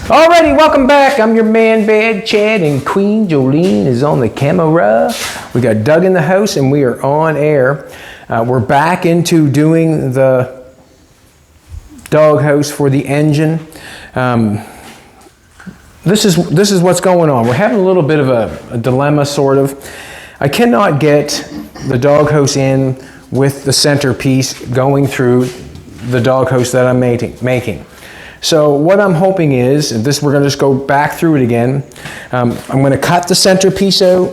Alrighty, welcome back. I'm your man, Bad Chad, and Queen Jolene is on the camera. We got Doug in the house, and we are on air. We're back into doing the doghouse for the engine. This is what's going on. We're having a little bit of a dilemma, sort of. I cannot get the doghouse in with the centerpiece going through the doghouse that I'm making. So what I'm hoping is, and this we're going to just go back through it again. I'm going to cut the centerpiece out.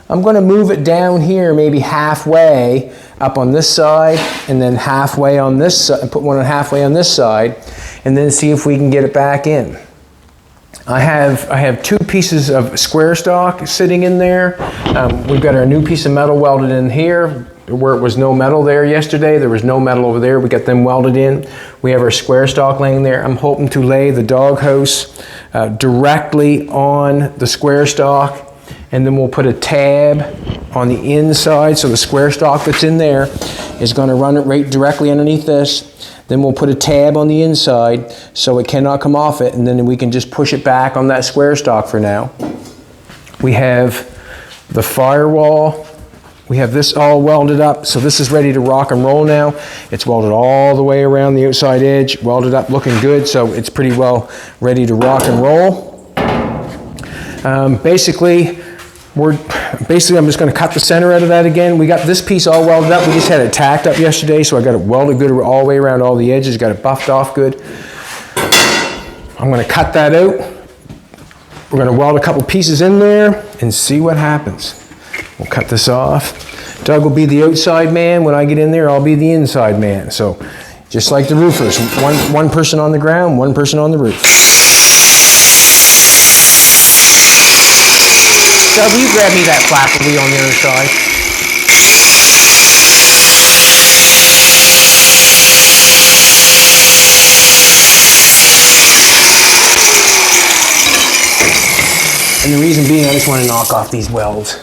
I'm going to move it down here, maybe halfway up on this side, and then halfway on this side, and put one halfway on this side, and then see if we can get it back in. I have two pieces of square stock sitting in there. We've got our new piece of metal welded in here. Where it was no metal there yesterday, there was no metal over there. We got them welded in. We have our square stock laying there. I'm hoping to lay the doghouse directly on the square stock, and then we'll put a tab on the inside, so the square stock that's in there is going to run it right directly underneath this. Then we'll put a tab on the inside so it cannot come off it, and then we can just push it back on that square stock for now. We have the firewall. We have this all welded up, so this is ready to rock and roll now. It's welded all the way around the outside edge, welded up, looking good, so it's pretty well ready to rock and roll. Basically, I'm just going to cut the center out of that again. We got this piece all welded up. We just had it tacked up yesterday, so I got it welded good all the way around all the edges, got it buffed off good. I'm going to cut that out. We're going to weld a couple pieces in there and see what happens. We'll cut this off. Doug will be the outside man. When I get in there, I'll be the inside man. So just like the roofers, one person on the ground, one person on the roof. Doug, will you grab me that flapper wheel on the other side? And the reason being, I just want to knock off these welds.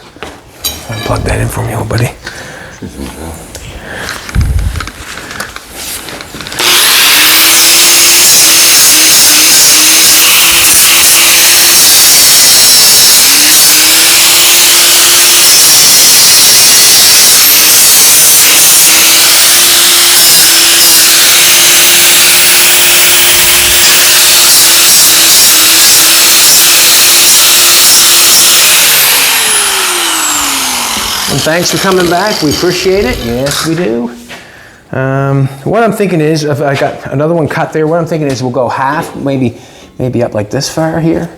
Plug that in for me, old buddy. And thanks for coming back. We appreciate it. Yes, we do. What I'm thinking is, if I got another one cut there, what I'm thinking is we'll go half, maybe up like this far here,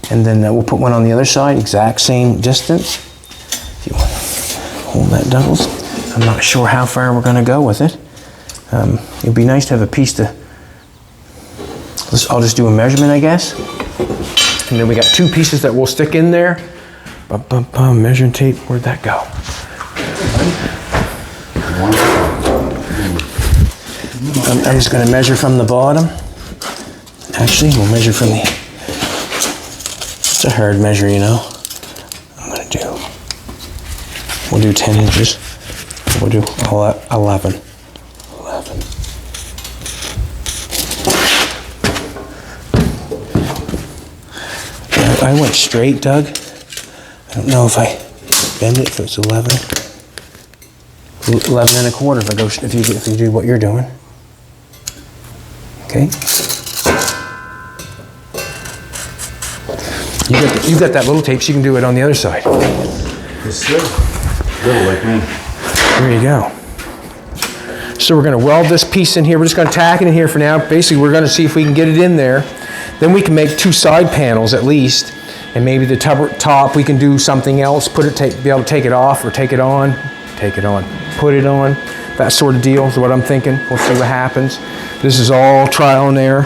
and then we'll put one on the other side, exact same distance. If you want to hold that, Douglas. I'm not sure how far we're going to go with it. It'd be nice to have a piece to. I'll just do a measurement, I guess. And then we got two pieces that we'll stick in there. Measuring tape, where'd that go? I'm just going to measure from the bottom. Actually, we'll measure from the. It's a hard measure, you know. We'll do 10 inches. We'll do 11. I went straight, Doug. I don't know if I bend it, if it's 11 and a quarter if you do what you're doing. Okay. You got that little tape, so you can do it on the other side. Yes, sir. Little like me. There you go. So we're going to weld this piece in here. We're just going to tack it in here for now. Basically, we're going to see if we can get it in there. Then we can make two side panels at least. And maybe the top we can do something else, be able to take it off or take it on, put it on, that sort of deal is what I'm thinking. We'll see what happens. This is all trial and error.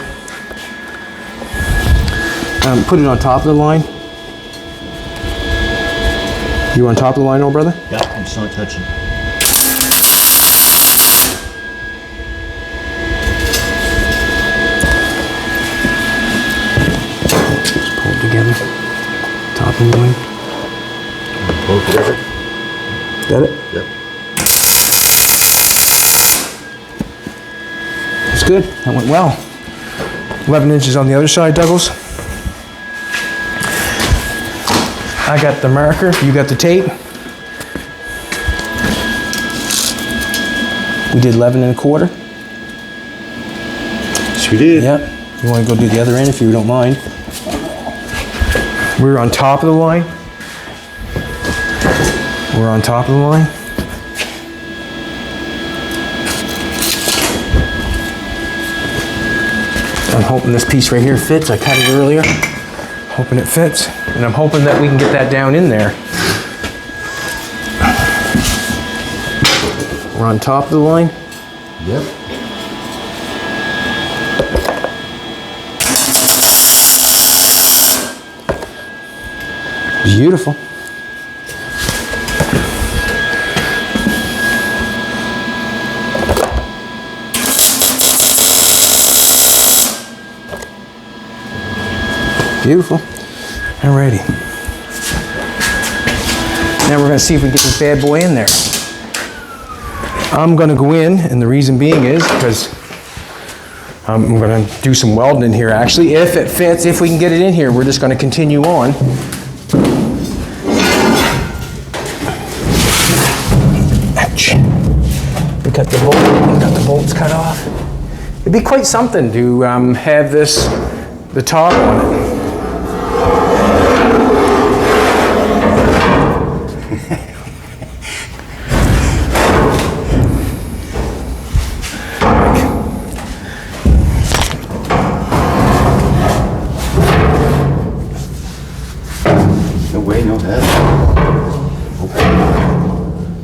Put it on top of the line. You on top of the line, old brother? Yeah, I'm just not touching. Just pull it together. Top and line. Pull it together. Got it? Yep. That's good. That went well. 11 inches on the other side, Douglas. I got the marker, you got the tape. We did 11 1/4. Yes, we did. Yep. You want to go do the other end if you don't mind. We're on top of the line. We're on top of the line. I'm hoping this piece right here fits. I cut it earlier. Hoping it fits. And I'm hoping that we can get that down in there. We're on top of the line. Yep. Beautiful. Beautiful. Alrighty. Now we're going to see if we can get this bad boy in there. I'm going to go in, and the reason being is because I'm going to do some welding in here actually. If it fits, if we can get it in here, we're just going to continue on. Ouch. We got the bolts cut off. It'd be quite something to have this, the top on it.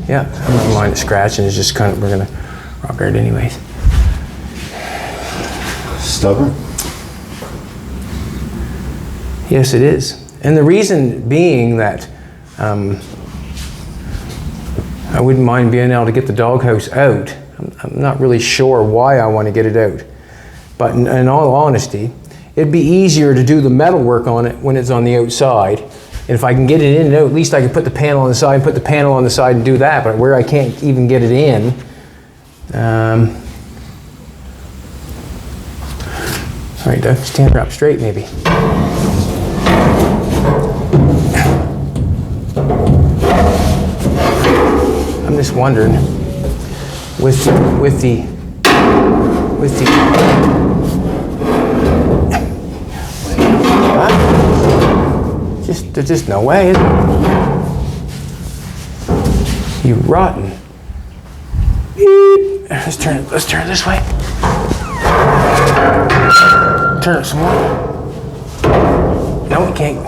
Yeah, I'm not mind it scratching. It's just kind of, we're gonna rock it anyways. Stubborn? Yes, it is. And the reason being that I wouldn't mind being able to get the doghouse out. I'm not really sure why I want to get it out. But in all honesty, it'd be easier to do the metal work on it when it's on the outside. And if I can get it in and out, at least I can put the panel on the side, put the panel on the side and do that. But where I can't even get it in, all right, Doug, stand her up straight maybe. I'm just wondering, with the there's just no way, is there? You rotten. Let's turn it this way. Turn it some more. No, we can't.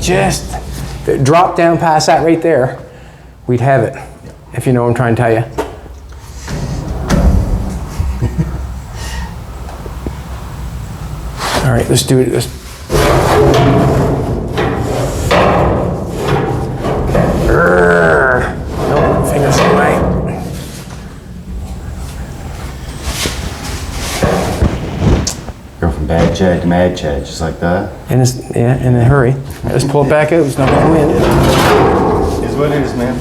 Just if it dropped down past that right there, we'd have it, if you know what I'm trying to tell you. All right, let's do it. No, fingers away. Go from bad Chad to mad Chad, just like that. And in a hurry. Let's pull it back out. It's not going to win. Is what it is, man.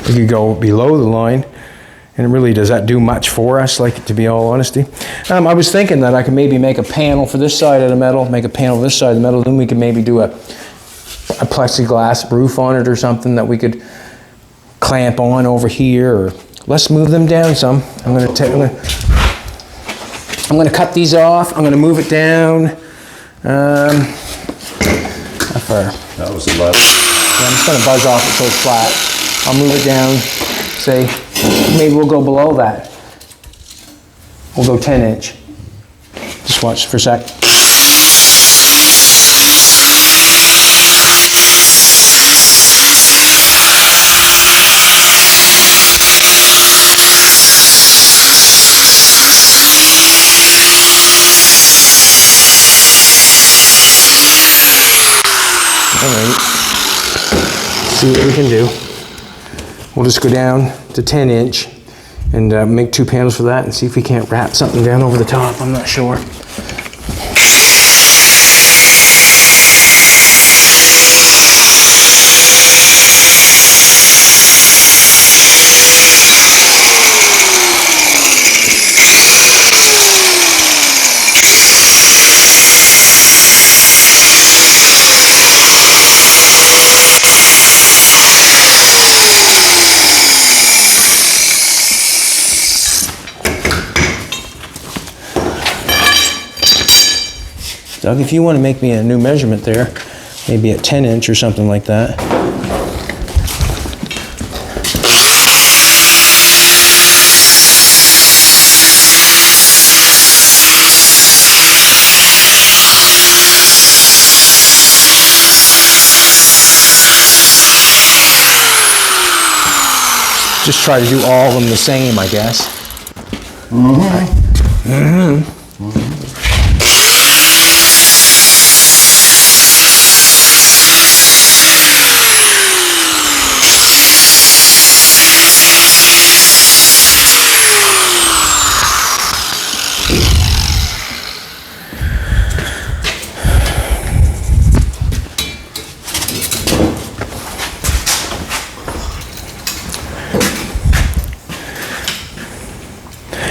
We could go below the line, and it really does that do much for us, like, to be all honesty. I was thinking that I could maybe make a panel for this side of the metal, make a panel for this side of the metal, then we could maybe do a plexiglass roof on it or something that we could clamp on over here, or let's move them down some. I'm gonna cut these off. I'm gonna move it down. How far? That was a lot. Yeah, I'm just gonna buzz off it so it's flat. I'll move it down, say, maybe we'll go below that. We'll go 10 inch. Just watch for a sec. All right, see what we can do. We'll just go down to 10 inch, and make 2 panels for that and see if we can't wrap something down over the top. I'm not sure. Doug, if you want to make me a new measurement there, maybe a 10-inch or something like that. Just try to do all of them the same, I guess. Mm-hmm. Mm-hmm. Mm-hmm.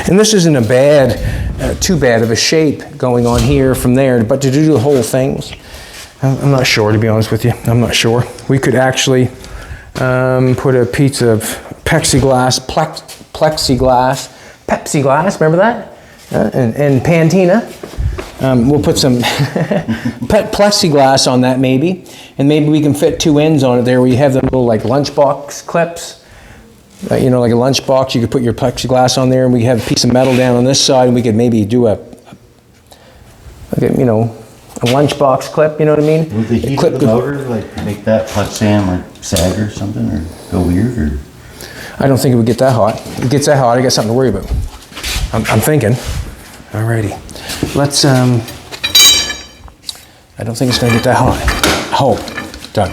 And this isn't a too bad of a shape going on here from there, but to do the whole thing, I'm not sure, to be honest with you. I'm not sure. We could actually put a piece of plexiglass, remember that? And Pantina. We'll put some plexiglass on that maybe, and maybe we can fit 2 ends on it there where you have them little like lunchbox clips. You know, like a lunchbox, you could put your plexiglass on there, and we have a piece of metal down on this side, and we could maybe do a lunchbox clip. You know what I mean? Would the heat of the motor like make that plexam like sag or something, or go weird? Or I don't think it would get that hot. If it gets that hot, I got something to worry about. I'm thinking. Alrighty, let's. I don't think it's going to get that hot. Oh, Doug.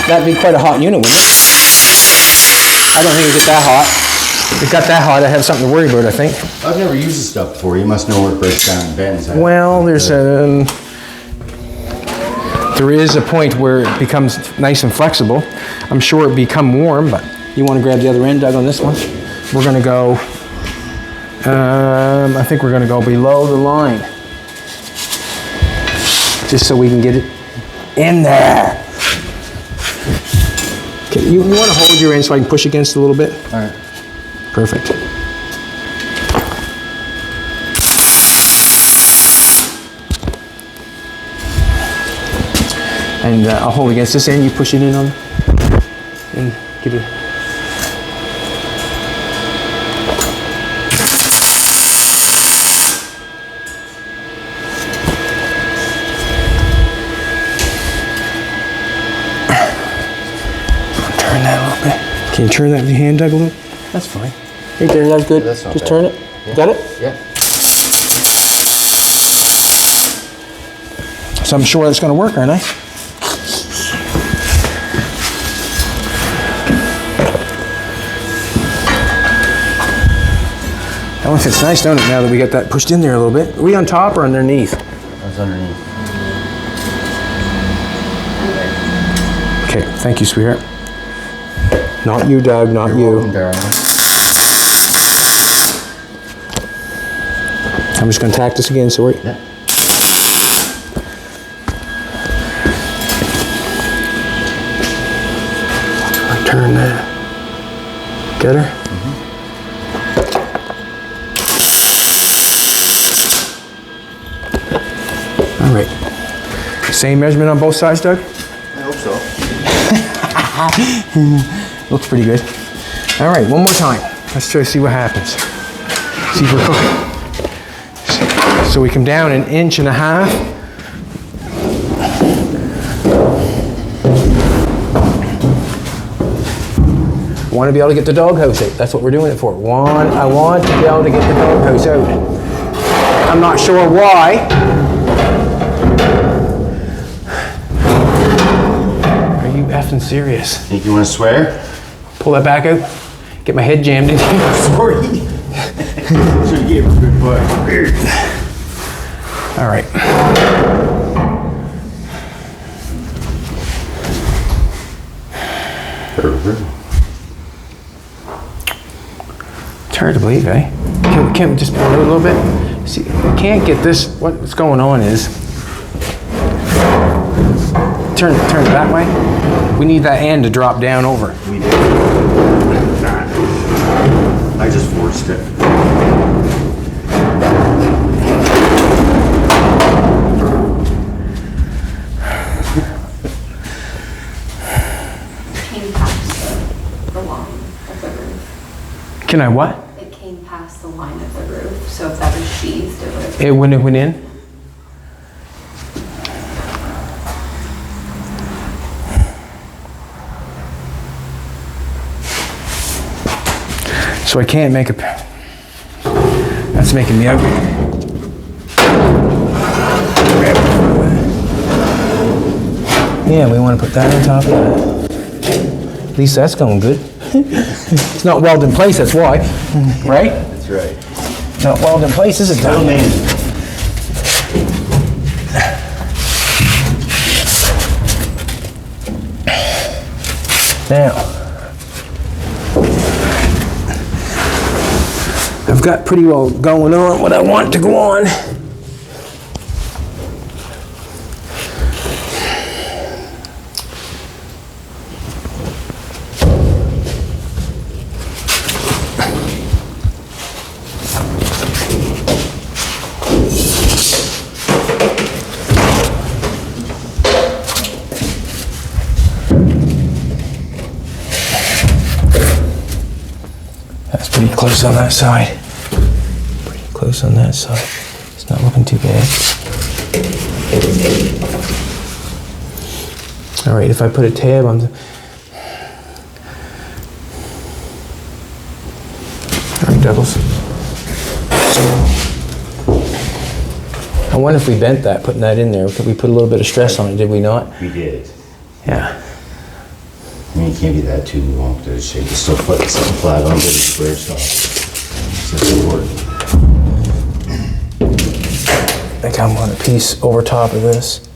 That'd be quite a hot unit, wouldn't it? I don't think it'd get that hot. If it got that hot, I'd have something to worry about, I think. I've never used this stuff before. You must know where it breaks down and bends. Well, there is a point where it becomes nice and flexible. I'm sure it'd become warm, but you want to grab the other end, Doug, on this one? We're going to go, I think we're going to go below the line. Just so we can get it in there. Okay, you want to hold your end so I can push against it a little bit? All right. Perfect. And I'll hold against this end, you push it in on, and get it. Can you turn that with your hand, Doug, a little? That's fine. Right there, that's good. That's not Just bad. turn it. Yeah. Got it? Yeah. So I'm sure that's going to work, aren't I? That one fits nice, don't it, now that we got that pushed in there a little bit? Are we on top or underneath? That's underneath. Okay, thank you, sweetheart. Not you, Doug, not You're you. welcome, darling. I'm just going to tack this again, sorry. Yeah. Turn that. Get her? Mm-hmm. All right. Same measurement on both sides, Doug? I hope so. Looks pretty good. All right, one more time. Let's try to see what happens. See if we're cooking. So we come down 1.5 inches. want to be able to get the doghouse out. That's what we're doing it for. I want to be able to get the doghouse out. I'm not sure why. Are you effing serious? Think you want to swear? Pull that back out. Get my head jammed in here. Sorry. Should have gave him a good push. All right. It's hard to believe, eh? Can we just pull it a little bit? See, I can't get this. What's going on is, turn it that way. We need that end to drop down over. We did. I just forced it. Came past the line of the roof. Can I what? It came past the line of the roof, so if that was sheathed, it would have. It wouldn't have went in? So I can't make a, that's making me ugly. Yeah, we want to put that on top of that. At least that's going good. It's not welded in place, that's why, right? That's right. Not welded in place, is it? Still neat. Now, I've got pretty well going on what I want to go on. That's pretty close on that side. Pretty close on that side. It's not looking too bad. All right, if I put a tab on the... All right, Douglas. I wonder if we bent that, putting that in there. We put a little bit of stress on it, did we not? We did. Yeah. I mean, it can't be that too long to shape. It's still flat on the square stuff. So it's important. I think I want a piece over top of this.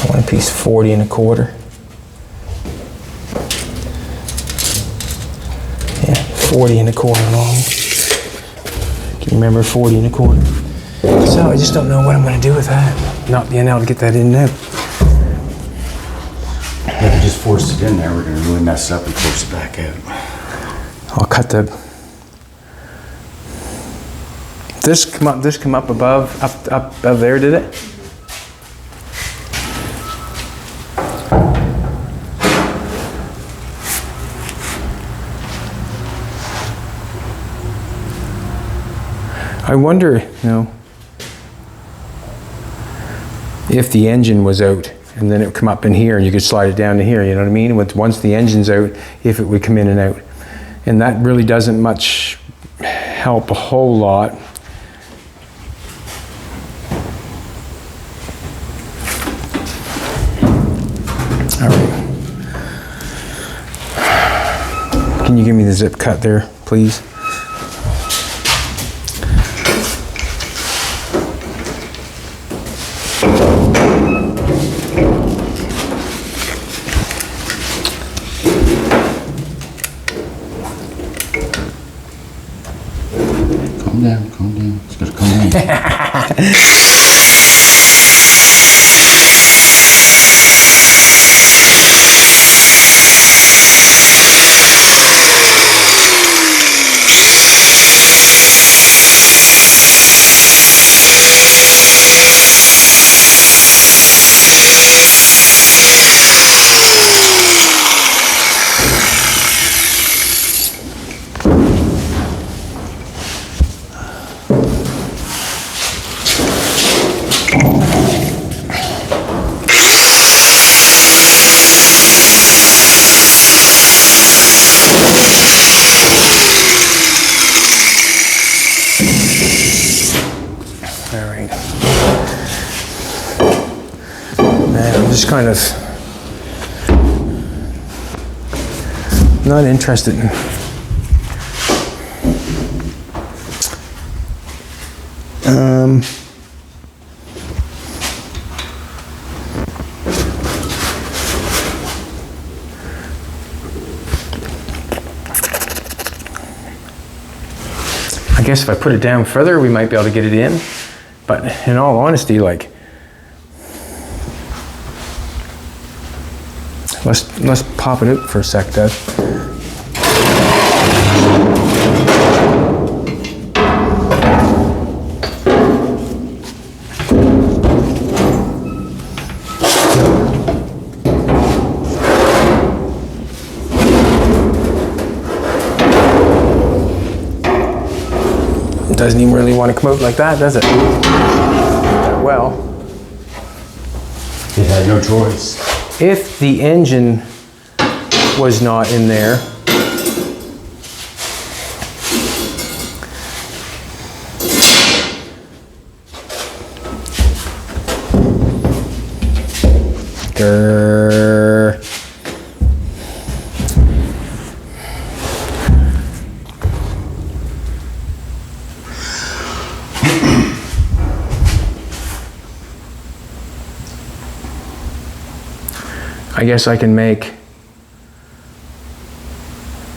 I want a piece 40 1/4. Yeah, 40 1/4 long. Can you remember 40 1/4? So I just don't know what I'm going to do with that. Not being able to get that in now. If we just forced it in there, we're gonna really mess it up and force it back out. I'll cut the... This come up above, up there, did it? I wonder, if the engine was out and then it would come up in here and you could slide it down to here, you know what I mean? Once the engine's out, if it would come in and out. And that really doesn't much help a whole lot. All right. Can you give me the zip cut there, please? Calm down. It's gonna come in. just kind of not interested in. I guess if I put it down further, we might be able to get it in. But in all honesty, like, let's pop it out for a sec, Doug. It doesn't even really want to come out like that, does it? Well, It had no choice. if the engine was not in there, grrr. I guess I can make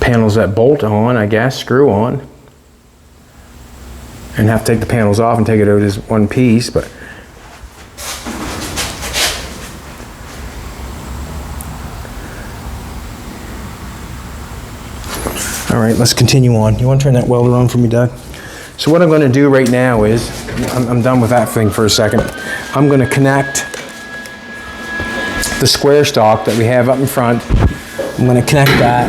panels that bolt on, I guess, screw on, and have to take the panels off and take it out as one piece, but all right, let's continue on. You want to turn that welder on for me, Doug? So what I'm going to do right now is, I'm done with that thing for a second. I'm going to connect the square stock that we have up in front. I'm going to connect that.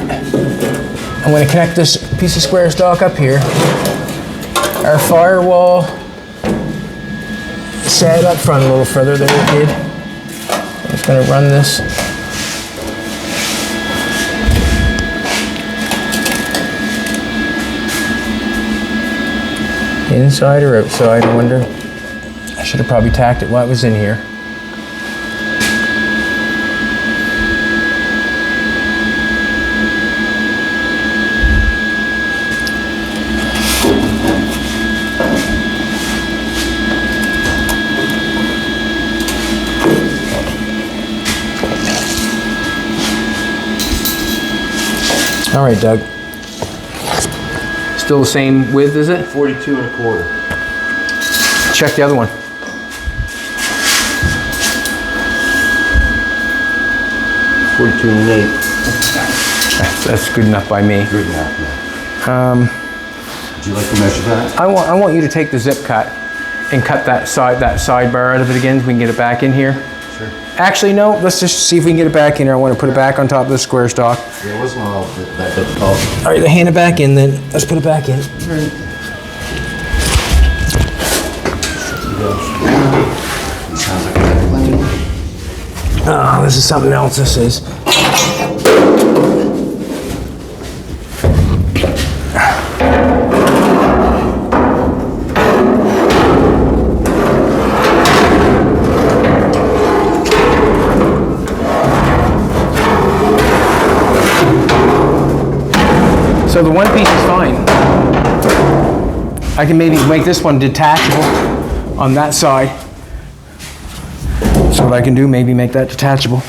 I'm going to connect this piece of square stock up here. Our firewall set up front a little further than we did. I'm just going to run this. Inside or outside, I wonder. I should have probably tacked it while it was in here. All right, Doug. Still the same width, is it? 42 1/4. Check the other one. 42 1/8. That's good enough by me. Good enough, yeah. Would you like to measure that? I want you to take the zip cut and cut that sidebar out of it again so we can get it back in here. Sure. Actually, no, let's just see if we can get it back in here. I want to put it back on top of the square stock. Yeah, it wasn't all that difficult. All right, hand it back in then. Let's put it back in. Sounds like a plane. Oh, this is something else, this is. So the one piece is fine. I can maybe make this one detachable on that side. So what I can do, maybe make that detachable.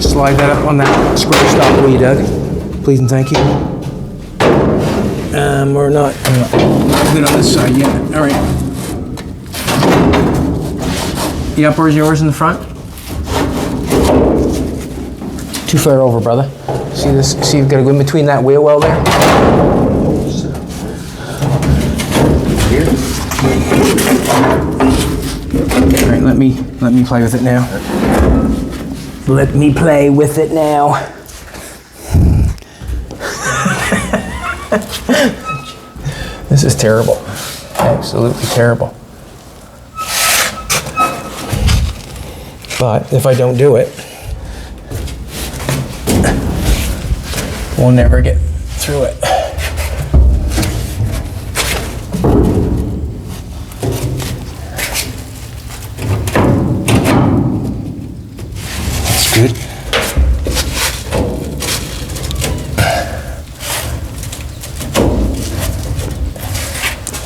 Slide that up on that square stock, will you, Doug? Please and thank you. We're not good on this side yet. All right. The upper is yours in the front? Too far over, brother. See this? See, you've got to go in between that wheel well there. All right, let me play with it now. Let me play with it now. This is terrible. Absolutely terrible. But if I don't do it, we'll never get through it. good.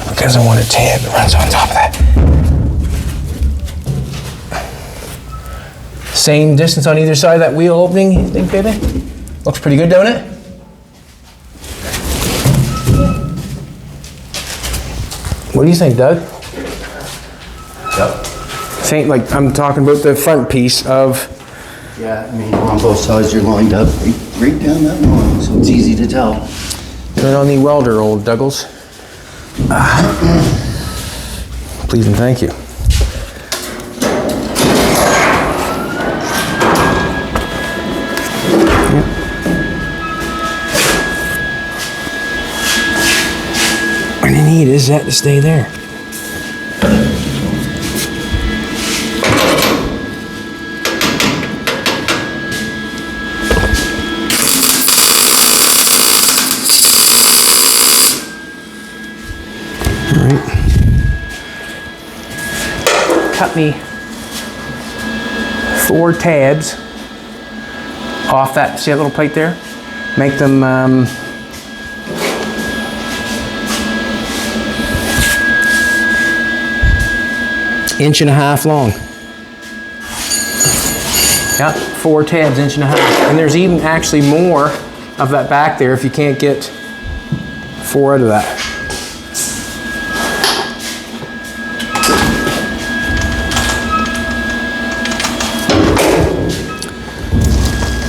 Because I want a tab that runs on top of that. Same distance on either side of that wheel opening, you think, baby? Looks pretty good, don't it? What do you think, Doug? Yep. Same, like I'm talking about the front piece of. Yeah, I mean, on both sides you're lined up right down that line, so it's easy to tell. Turn on the welder, old Douglas. Please and thank you. What I need is that to stay there. Cut me 4 tabs off that, see that little plate there? Make them inch and a half long. Yep, 4 tabs, inch and a half. And there's even actually more of that back there if you can't get 4 out of that.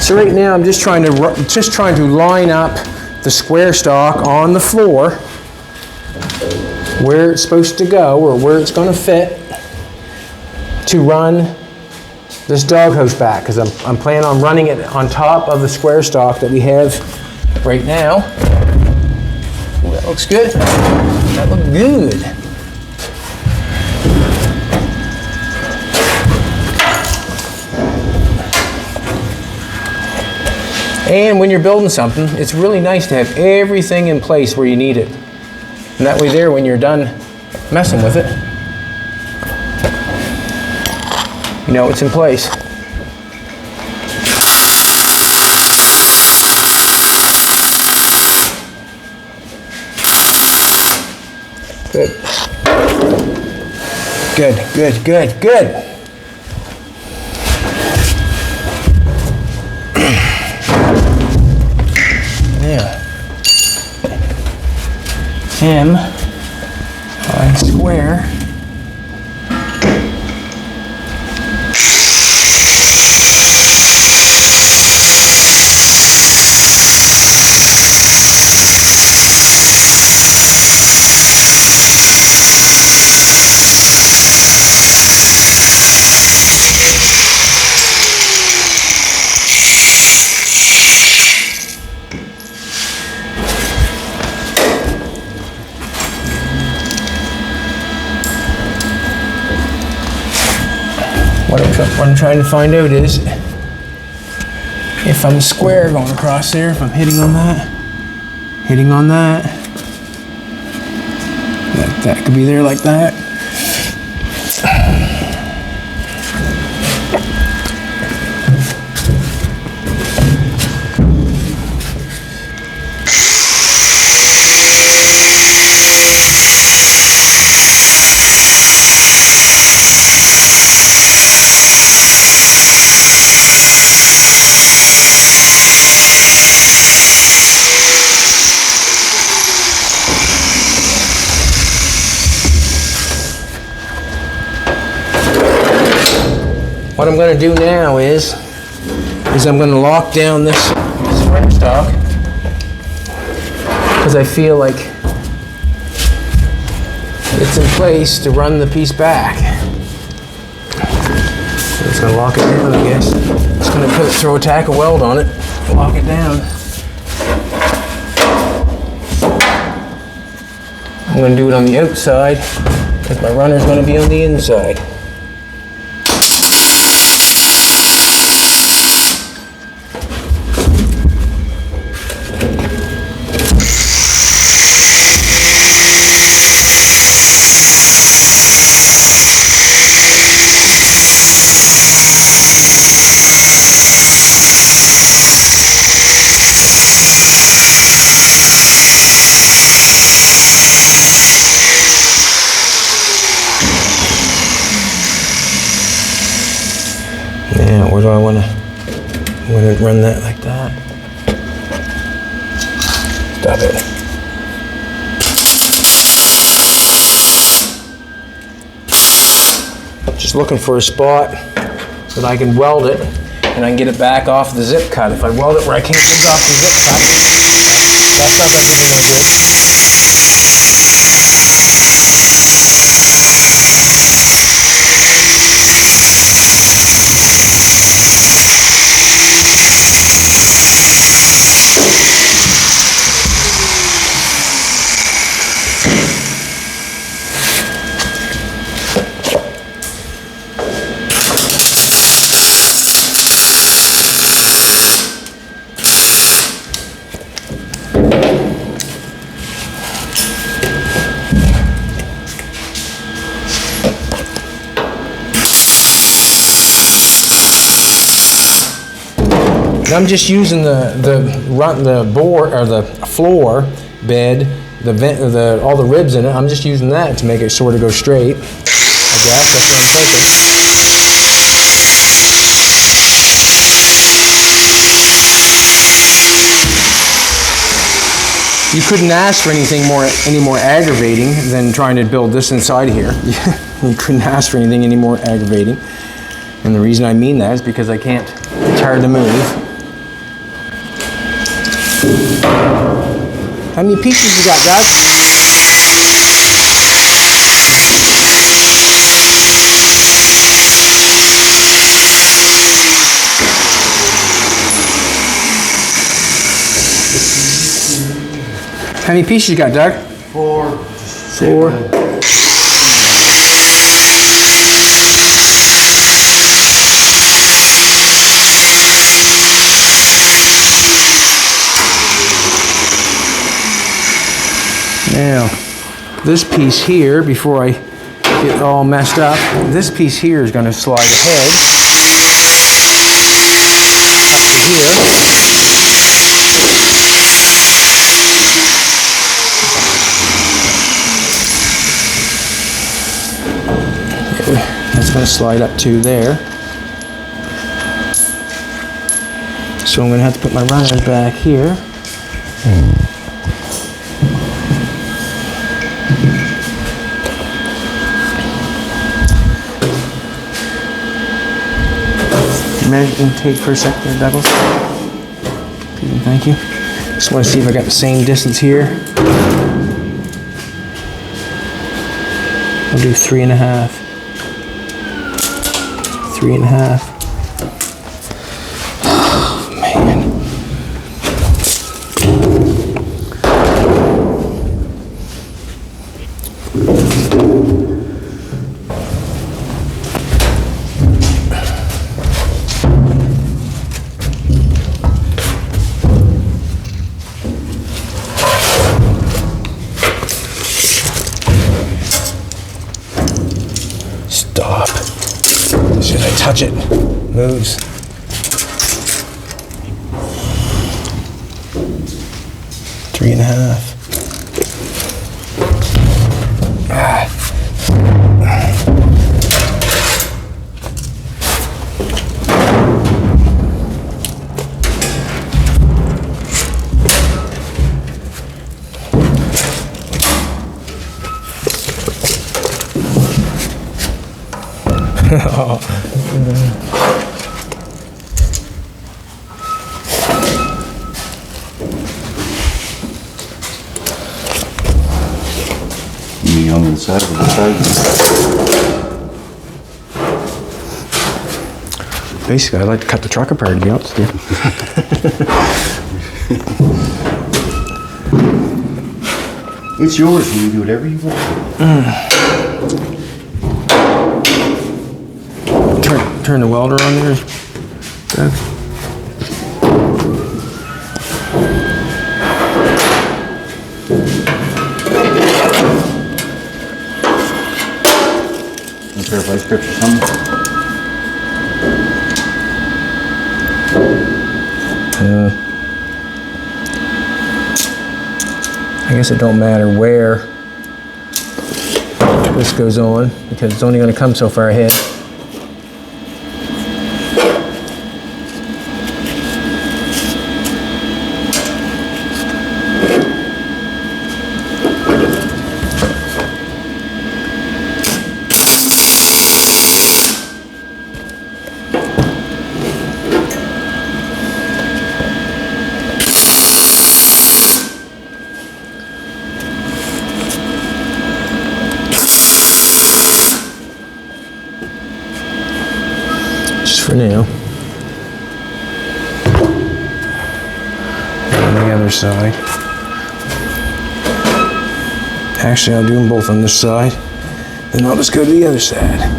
So right now I'm just trying to line up the square stock on the floor where it's supposed to go or where it's going to fit to run this doghouse back, because I'm planning on running it on top of the square stock that we have right now. Ooh, that looks good. That looks good. And when you're building something, it's really nice to have everything in place where you need it. And that way there, when you're done messing with it, you know it's in place. Good. Good, good, good, good. Him line square. What I'm trying to find out is if I'm square going across there, if I'm hitting on that, that could be there like that. What I'm going to do now is I'm going to lock down this square stock because I feel like it's in place to run the piece back. So it's going to lock it down, I guess. Just going to throw a tack of weld on it, lock it down. I'm going to do it on the outside because my runner's going to be on the inside. I'm going to run that like that. Stop it. Just looking for a spot that I can weld it and I can get it back off the zip cut. If I weld it where I can't get it off the zip cut, that's not going to do me no good. And I'm just using the board or the floor bed, all the ribs in it. I'm just using that to make it sort of go straight. I guess that's what I'm thinking. You couldn't ask for any more aggravating than trying to build this inside here. You couldn't ask for anything any more aggravating. And the reason I mean that is because it's hard to move. How many pieces you got, Doug? How many pieces you got, Doug? 4. 4. Now, this piece here, before I get all messed up, this piece here is going to slide ahead up to here. That's going to slide up to there. So I'm going to have to put my runners back here. Measure and tape for a second there, Douglas. Thank you. Just want to see if I got the same distance here. I'll do 3.5. 3.5. Oh, man. Stop. Should I touch it? Moves. Three and a half. Me on the side of the side. Basically, I like to cut the truck apart, to be honest with you. It's yours. You can do whatever you want. Turn the welder on there, Doug. A pair of vice grips or something? I guess it don't matter where this goes on because it's only going to come so far ahead. now. On the other side. Actually, I'll do them both on this side. Then I'll just go to the other side.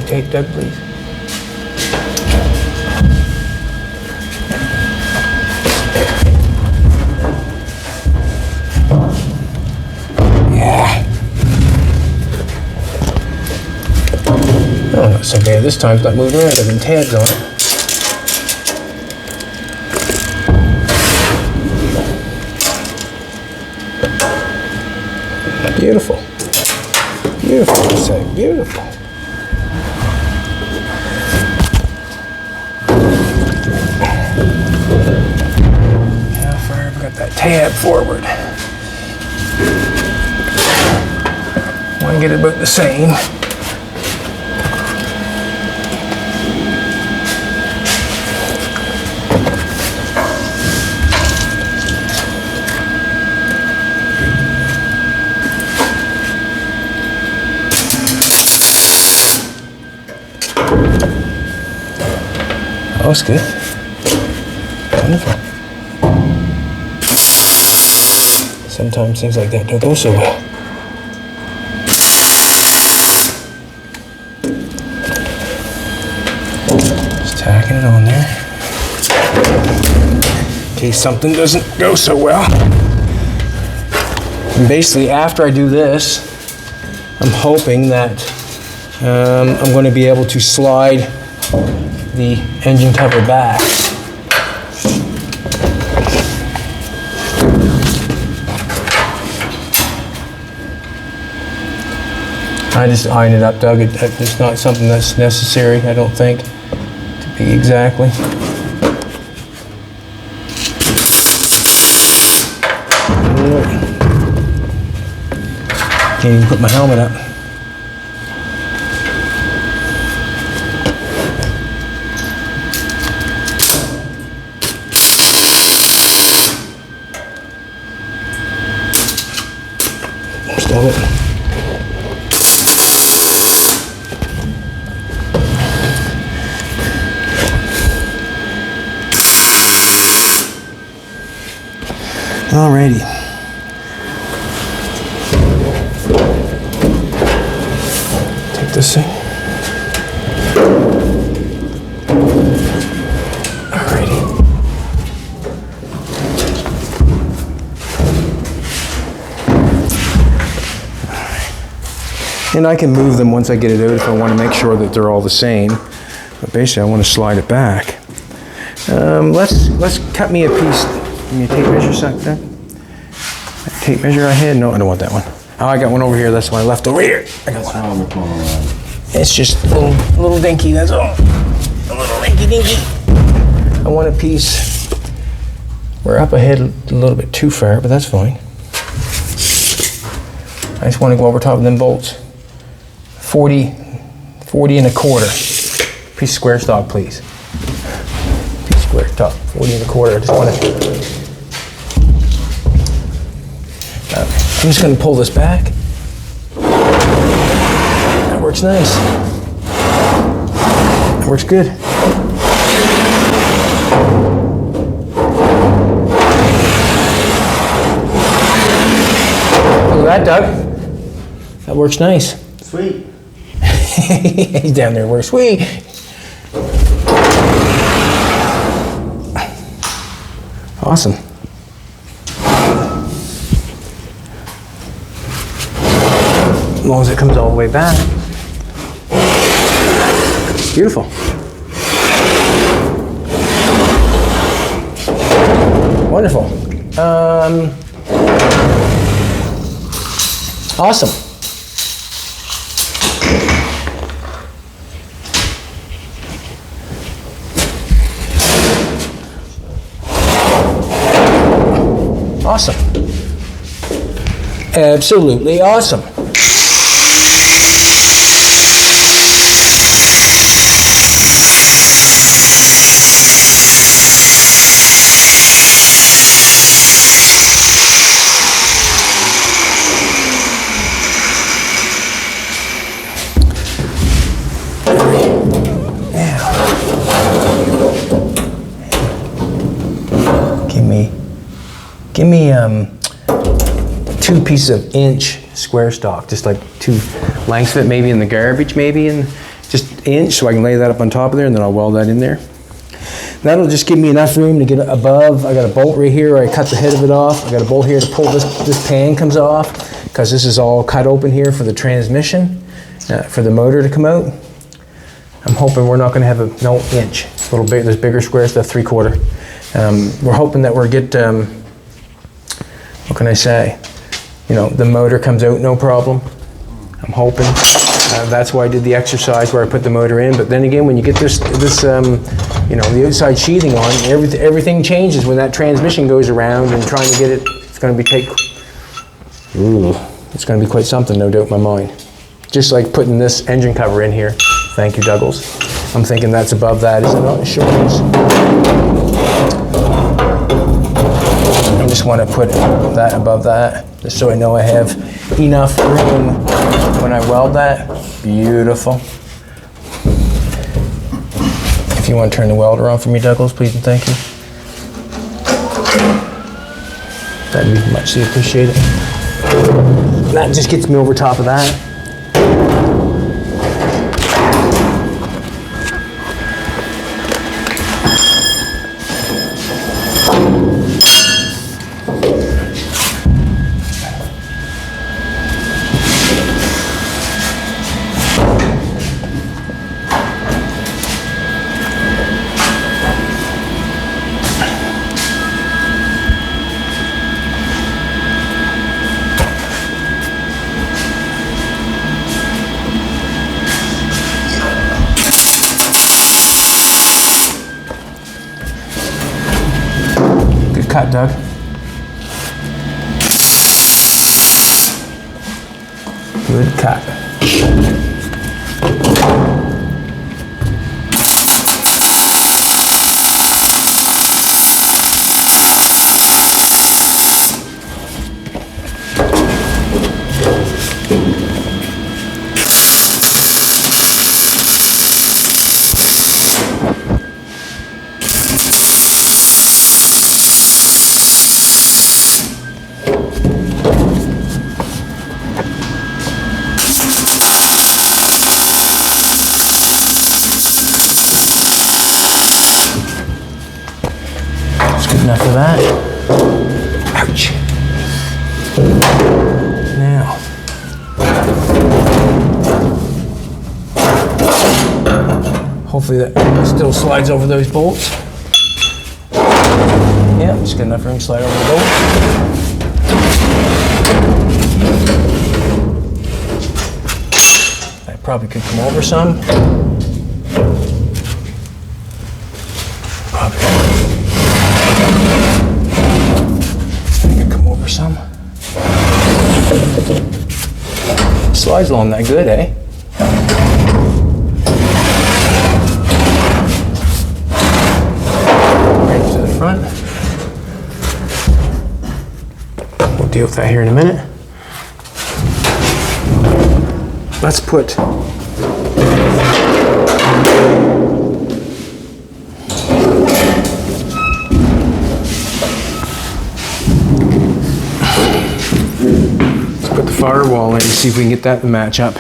Tape, Doug, please. Yeah. Oh, not so bad. This time it's not moving around. There have been tabs on it. Beautiful. Beautiful, I say. Beautiful. That tab forward. Want to get it about the same. Oh, that's good. Wonderful. Sometimes things like that don't go so well. Just tacking it on there. In case something doesn't go so well. And basically, after I do this, I'm hoping that I'm going to be able to slide the engine cover back. I just iron it up, Doug. It's not something that's necessary, I don't think, to be exactly. Can't even put my helmet up. Stop it. Alrighty. Take this thing. Alrighty. Alright. And I can move them once I get it out if I want to make sure that they're all the same. But basically I want to slide it back. Let's cut me a piece. Give me a tape measure, Doug. Tape measure I had? No, I don't want that one. Oh, I got one over here. That's why I left over here. I got one. It's just a little dinky, that's all. A little dinky dinky. I want a piece. We're up ahead a little bit too far, but that's fine. I just want to go over top of them bolts. 40 and a quarter. Piece of square stock, please. Piece of square stock, 40 and a quarter. I just want to. I'm just going to pull this back. That works nice. That works good. Look at that, Doug. That works nice. Sweet. He's down there. Works sweet. Awesome. long as it comes all the way back. Beautiful. Wonderful. Awesome. Awesome. Absolutely awesome. Give me 2 pieces of inch square stock, just like 2 lengths of it, maybe in the garbage, maybe, and just inch, so I can lay that up on top of there, and then I'll weld that in there. That'll just give me enough room to get above. I got a bolt right here, I cut the head of it off. I got a bolt here to pull this pan comes off, because this is all cut open here for the transmission, for the motor to come out. I'm hoping we're not going to have a, no, inch. A little big, there's bigger square stuff, 3/4. We're hoping that we'll get, what can I say? You know, the motor comes out no problem. I'm hoping. That's why I did the exercise where I put the motor in. But then again, when you get this you know, the outside sheathing on, everything changes when that transmission goes around, and trying to get it, it's going to be it's going to be quite something, no doubt in my mind. Just like putting this engine cover in here. Thank you, Douglas. I'm thinking that's above that, is it not? Sure it is. I just want to put that above that, just so I know I have enough room when I weld that. Beautiful. If you want to turn the welder on for me, Douglas, please and thank you. That'd be muchly appreciated. That just gets me over top of that. Cut, Doug. Good cut. Enough of that. Ouch. Now, hopefully that still slides over those bolts. Yeah, just got enough room to slide over the bolts. I probably could come over some. Some. Slides along that good, eh? Right to the front. We'll deal with that here in a minute. Let's put firewall in and see if we can get that to match up.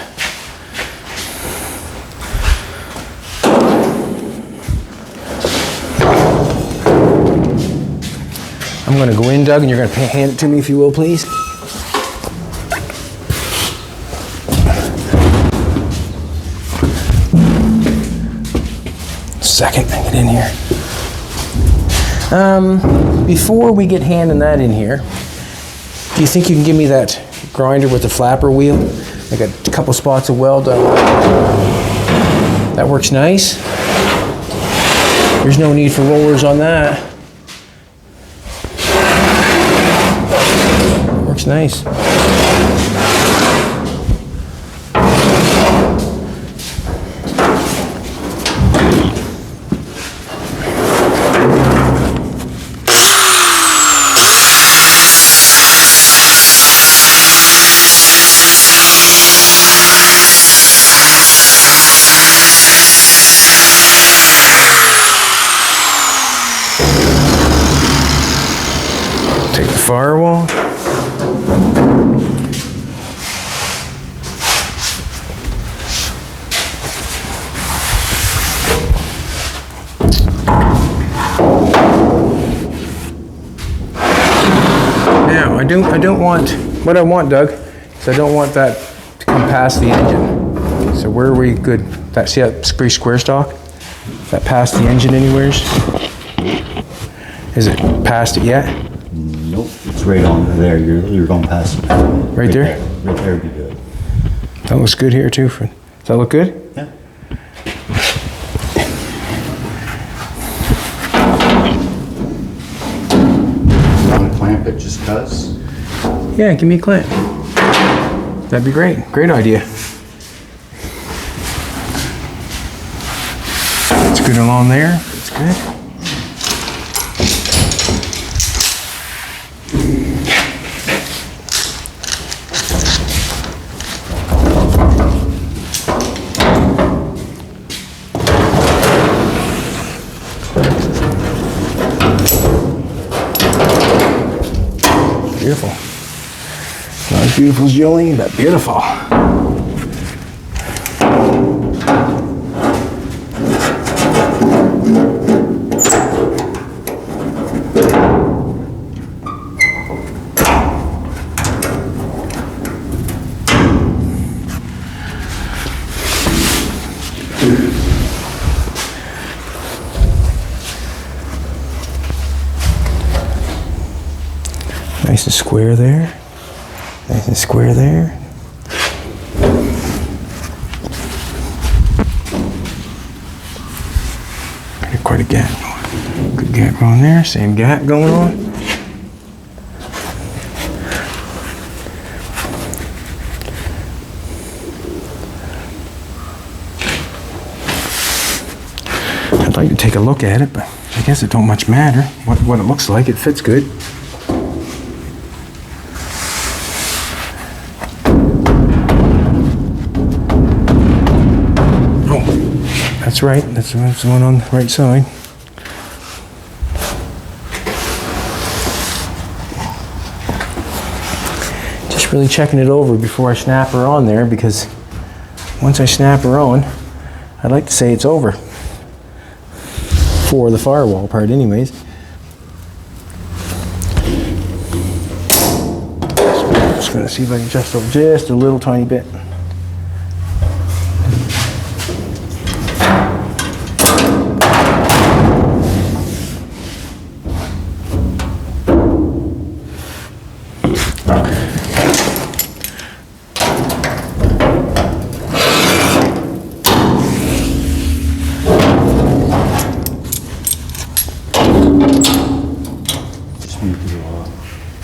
I'm going to go in, Doug, and you're going to hand it to me if you will, please. second. Get in here. Before we get handing that in here, do you think you can give me that grinder with the flapper wheel? I got a couple spots of weld on. That works nice. There's no need for rollers on that. Works nice. Take the firewall. Now, I don't want, what I want, Doug, is I don't want that to come past the engine. So where are we good? See that square stock? Is that past the engine anywheres? Is it past it yet? Nope, it's right on there. You're going past it. Right there? Right there would be good. That looks good here too. Does that look good? Yeah. Want to clamp it just cuz? Yeah, give me a clamp. That'd be great. Great idea. It's good along there. It's good. Beautiful. Not as beautiful as Jolene, but beautiful. Nice and square there. Nice and square there. Quite a gap. Good gap going there. Same gap going on. I'd like to take a look at it, but I guess it don't much matter what it looks like. It fits good. That's right, that's the one on the right side. Just really checking it over before I snap her on there, because once I snap her on, I'd like to say it's over. For the firewall part anyways. Just gonna see if I can adjust over just a little tiny bit.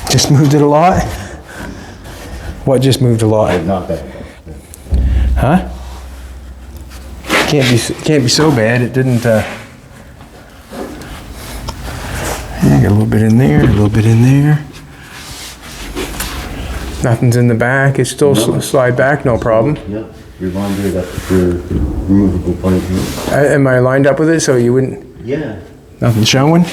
Just moved it a lot? What just moved a lot? Not bad. Huh? Can't be so bad. It didn't. Yeah, I got a little bit in there, a little bit in there. Nothing's in the back. It's still slide back, no problem. Yep. You're laundry, that's your removable part here. Am I lined up with it so you wouldn't? Yeah. Nothing showing?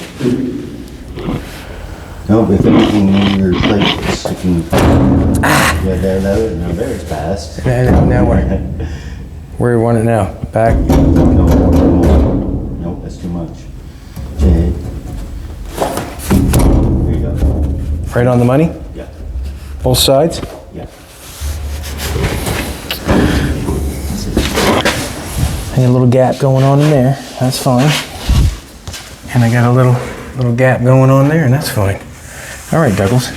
No, but if anything in your plate is sticking. Yeah, there it's passed. And now where do you want it now? Back? No, that's too much. Okay. There you go. Right on the money? Yeah. Both sides? Yeah. a little gap going on in there. That's fine. And I got a little gap going on there, and that's fine. All right, Douglas.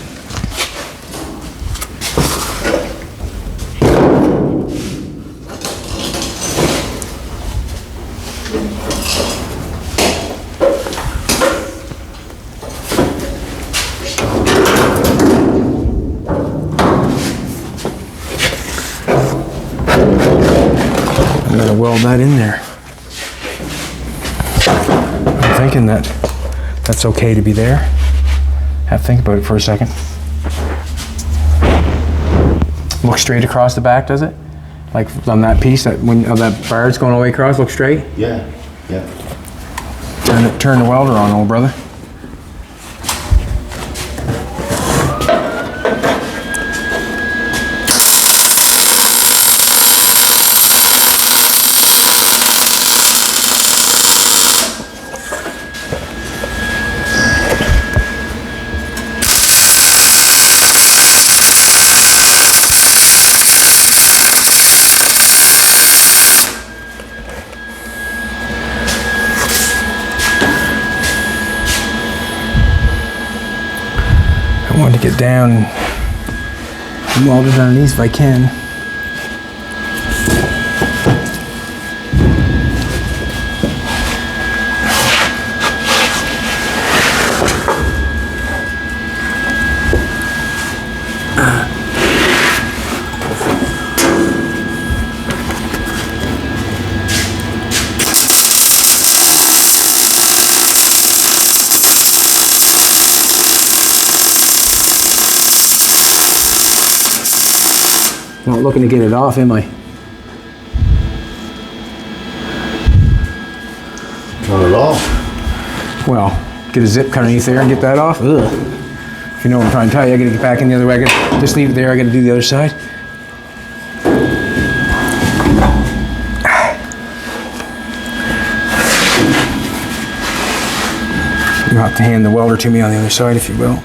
I'm going to weld that in there. I'm thinking that that's okay to be there. Have to think about it for a second. Look straight across the back, does it? Like on that piece, that bar's going all the way across, look straight? Yeah, yeah. Turn the welder on, old brother. I want to get down and weld it underneath if I can. Not looking to get it off, am I? Not at all. Well, get a zip cut underneath there and get that off. Ugh. If you know what I'm trying to tell you, I gotta get back in the other way. I gotta just leave it there. I gotta do the other side. You'll have to hand the welder to me on the other side, if you will.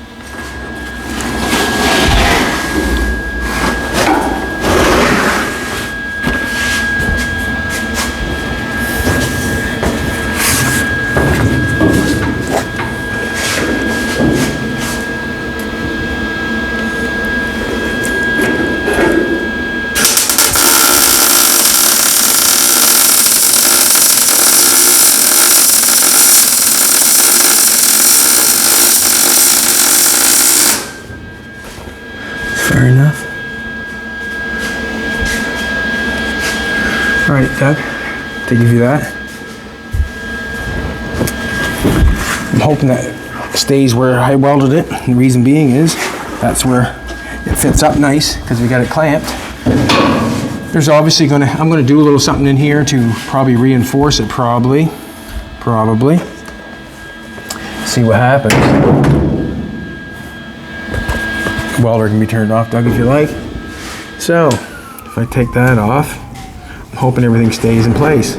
Fair enough. All right, Doug, to give you that. I'm hoping that stays where I welded it. The reason being is that's where it fits up nice because we got it clamped. There's obviously I'm gonna do a little something in here to probably reinforce it, probably. See what happens. Welder can be turned off, Doug, if you like. So, if I take that off, I'm hoping everything stays in place.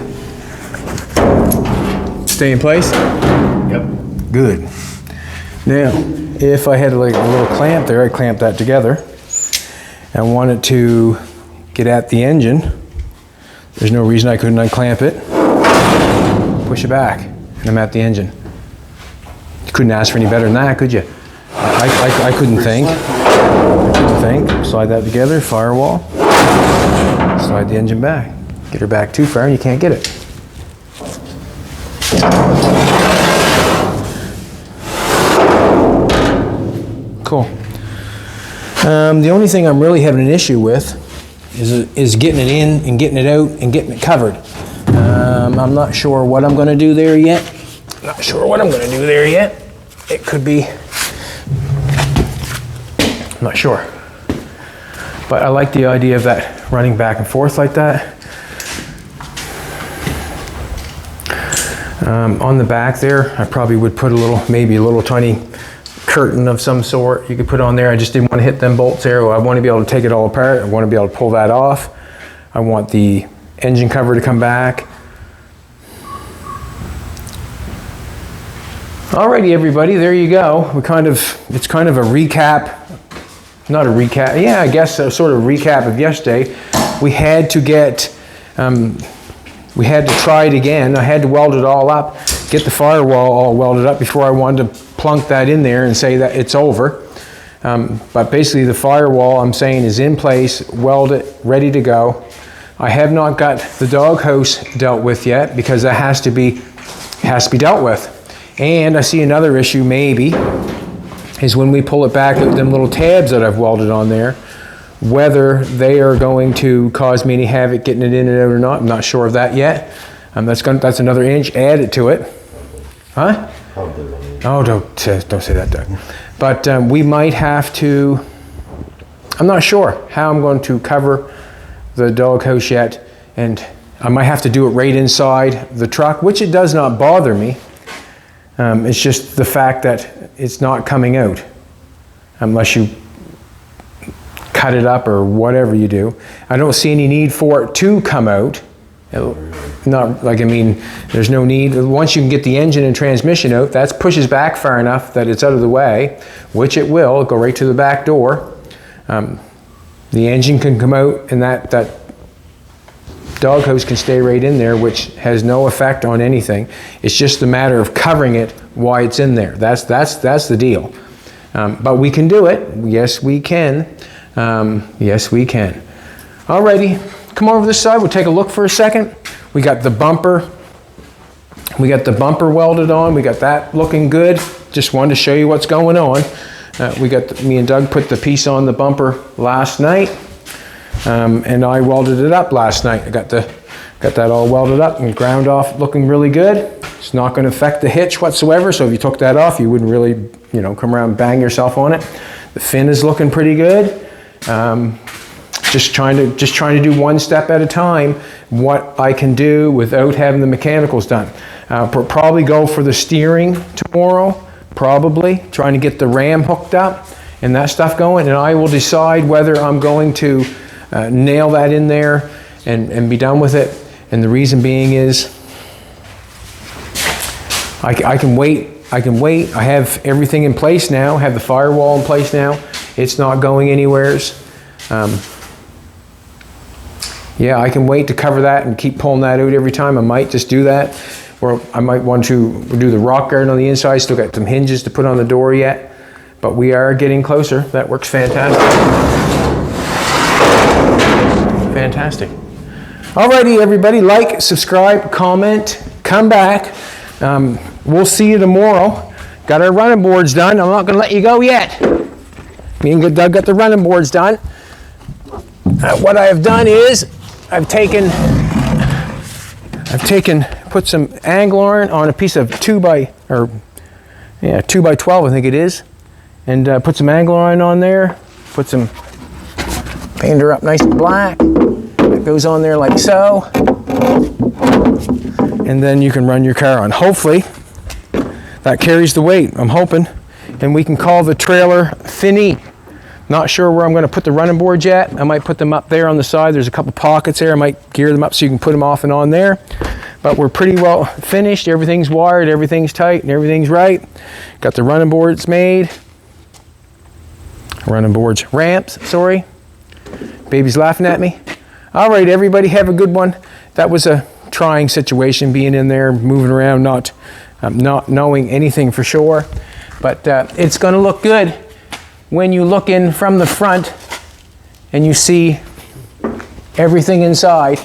Stay in place? Yep. Good. Now, if I had like a little clamp there, I'd clamp that together. I wanted to get at the engine. There's no reason I couldn't unclamp it. Push it back, and I'm at the engine. You couldn't ask for any better than that, could you? I couldn't think. Slide that together, firewall. Slide the engine back. Get her back too far and you can't get it. Cool. The only thing I'm really having an issue with is getting it in and getting it out and getting it covered. I'm not sure what I'm going to do there yet. It could be, I'm not sure. But I like the idea of that running back and forth like that. On the back there, I probably would put maybe a little tiny curtain of some sort you could put on there. I just didn't want to hit them bolts there. I want to be able to take it all apart. I want to be able to pull that off. I want the engine cover to come back. Alrighty, everybody, there you go. It's kind of a recap. Not a recap, yeah, I guess a sort of recap of yesterday. We had to get we had to try it again. I had to weld it all up, get the firewall all welded up before I wanted to plunk that in there and say that it's over. But basically the firewall, I'm saying, is in place, welded, ready to go. I have not got the doghouse dealt with yet because that has to be dealt with. And I see another issue maybe is when we pull it back, them little tabs that I've welded on there, whether they are going to cause me any havoc getting it in and out or not. I'm not sure of that yet. That's another inch added to it. Huh? Oh, don't say that, Doug. But we might have to, I'm not sure how I'm going to cover the doghouse yet, and I might have to do it right inside the truck, which it does not bother me. It's just the fact that it's not coming out unless you cut it up or whatever you do. I don't see any need for it to come out. Not like, I mean, there's no need. Once you can get the engine and transmission out, that pushes back far enough that it's out of the way, which it will, go right to the back door. The engine can come out and that doghouse can stay right in there, which has no effect on anything. It's just a matter of covering it while it's in there. That's the deal. But we can do it. Yes, we can. Yes, we can. Alrighty, come over this side. We'll take a look for a second. We got the bumper. We got the bumper welded on. We got that looking good. Just wanted to show you what's going on. Me and Doug put the piece on the bumper last night, and I welded it up last night. I got that all welded up and ground off, looking really good. It's not going to affect the hitch whatsoever. So if you took that off, you wouldn't really, come around and bang yourself on it. The fin is looking pretty good. Just trying to do one step at a time what I can do without having the mechanicals done. Probably go for the steering tomorrow. Probably trying to get the ram hooked up and that stuff going, and I will decide whether I'm going to nail that in there and be done with it. And the reason being is I can wait. I have everything in place now. I have the firewall in place now. It's not going anywheres. Yeah, I can wait to cover that and keep pulling that out every time. I might just do that. Or I might want to do the rock guard on the inside. Still got some hinges to put on the door yet. But we are getting closer. That works fantastic. Fantastic. Alrighty, everybody. Like, subscribe, comment, come back. We'll see you tomorrow. Got our running boards done. I'm not going to let you go yet. Me and Doug got the running boards done. What I have done is put some angle iron on a piece of 2x12, I think it is, and put some angle iron on there. Put some painted her up nice and black. That goes on there like so, and then you can run your car on. Hopefully, that carries the weight. I'm hoping, and we can call the trailer fini. Not sure where I'm going to put the running boards yet. I might put them up there on the side. There's a couple pockets there. I might gear them up so you can put them off and on there. But we're pretty well finished. Everything's wired, everything's tight, and everything's right. Got the running boards made. Ramps, sorry. Baby's laughing at me. All right, everybody, have a good one. That was a trying situation, being in there, moving around, not knowing anything for sure. But it's going to look good when you look in from the front and you see everything inside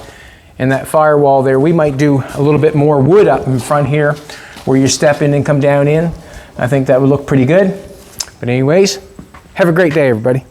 and that firewall there. We might do a little bit more wood up in front here where you step in and come down in. I think that would look pretty good. But anyways, have a great day, everybody.